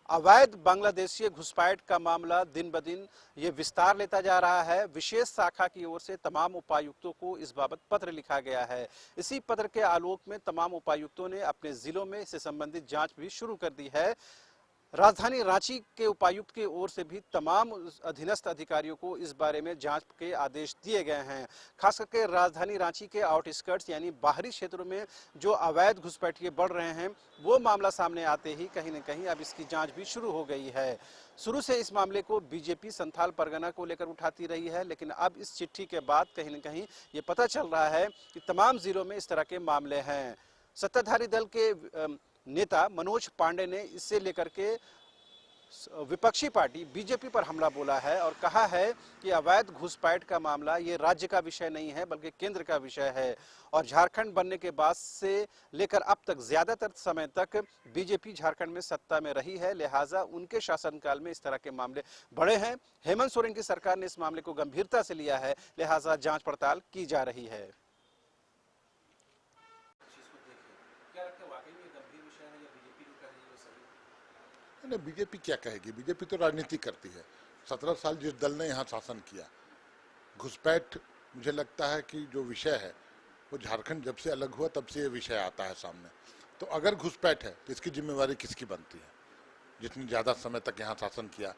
अवैध बांग्लादेशी घुसपैठ का मामला दिन ब दिन ये विस्तार लेता जा रहा है। विशेष शाखा की ओर से तमाम उपायुक्तों को इस बाबत पत्र लिखा गया है। इसी पत्र के आलोक में तमाम उपायुक्तों ने अपने जिलों में इससे संबंधित जांच भी शुरू कर दी है। राजधानी रांची के उपायुक्त की ओर से भी तमाम अधीनस्थ अधिकारियों को इस बारे में जांच के आदेश दिए गए हैं। खास करके राजधानी रांची के आउटस्कर्ट्स यानी बाहरी क्षेत्रों में जो अवैध घुसपैठिए बढ़ रहे हैं, वो मामला सामने आते ही कहीं न कहीं अब इसकी जांच भी शुरू हो गई है। शुरू से इस मामले को बीजेपी संथाल परगना को लेकर उठाती रही है, लेकिन अब इस चिट्ठी के बाद कहीं न कहीं ये पता चल रहा है कि तमाम जिलों में इस तरह के मामले हैं। सत्ताधारी दल के नेता मनोज पांडे ने इससे लेकर के विपक्षी पार्टी बीजेपी पर हमला बोला है और कहा है कि अवैध घुसपैठ का मामला ये राज्य का विषय नहीं है बल्कि केंद्र का विषय है। और झारखंड बनने के बाद से लेकर अब तक ज्यादातर समय तक बीजेपी झारखंड में सत्ता में रही है, लिहाजा उनके शासनकाल में इस तरह के मामले बढ़े हैं। हेमंत सोरेन की सरकार ने इस मामले को गंभीरता से लिया है, लिहाजा जांच पड़ताल की जा रही है। नहीं, बीजेपी क्या कहेगी? बीजेपी तो राजनीति करती है। 17 साल जिस दल ने यहाँ शासन किया, घुसपैठ मुझे लगता है कि जो विषय है वो झारखंड जब से अलग हुआ तब से ये विषय आता है सामने। तो अगर घुसपैठ है तो इसकी जिम्मेवारी किसकी बनती है? जितनी ज़्यादा समय तक यहाँ शासन किया,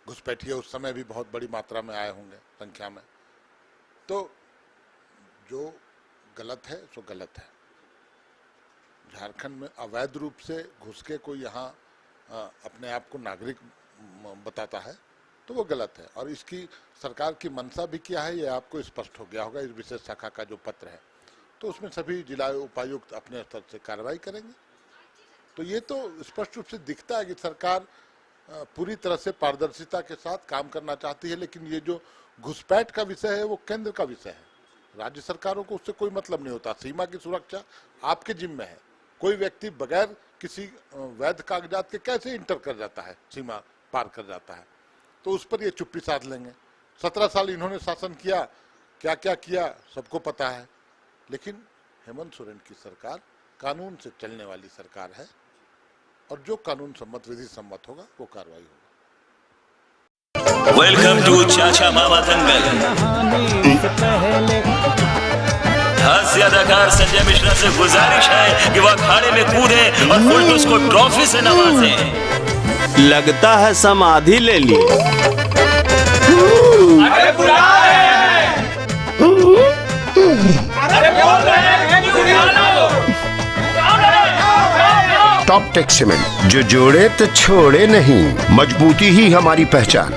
घुसपैठिए उस समय भी बहुत बड़ी मात्रा में आए होंगे संख्या में। तो जो गलत है सो गलत है। झारखंड में अवैध रूप से घुस के कोई यहाँ अपने आप को नागरिक बताता है तो वो गलत है। और इसकी सरकार की मंशा भी क्या है ये आपको स्पष्ट हो गया होगा इस विशेष शाखा का जो पत्र है। तो उसमें सभी जिला उपायुक्त अपने स्तर से कार्रवाई करेंगे। तो ये तो स्पष्ट रूप से दिखता है कि सरकार पूरी तरह से पारदर्शिता के साथ काम करना चाहती है। लेकिन ये जो घुसपैठ का विषय है वो केंद्र का विषय है, राज्य सरकारों को उससे कोई मतलब नहीं होता। सीमा की सुरक्षा आपके जिम्मे है। कोई व्यक्ति बगैर किसी वैध कागजात के कैसे इंटर कर जाता है, सीमा पार कर जाता है, तो उस पर ये चुप्पी साध लेंगे। 17 साल इन्होंने शासन किया, क्या क्या किया सबको पता है। लेकिन हेमंत सोरेन की सरकार कानून से चलने वाली सरकार है और जो कानून सम्मत विधि सम्मत होगा वो कार्रवाई होगा। वेलकम टू चाचा मामा दंगल। हास्य अदाकार संजय मिश्रा से गुजारिश है कि वह अखाड़े में कूदे और फुलटूस को ट्रॉफी से नवाजे। लगता है समाधि ले ली। अरे बुला रहे हैं। अरे बोल रहे हैं कि बुला लो। टॉप टेक सीमेंट, जो जोड़े तो छोड़े नहीं, मजबूती ही हमारी पहचान।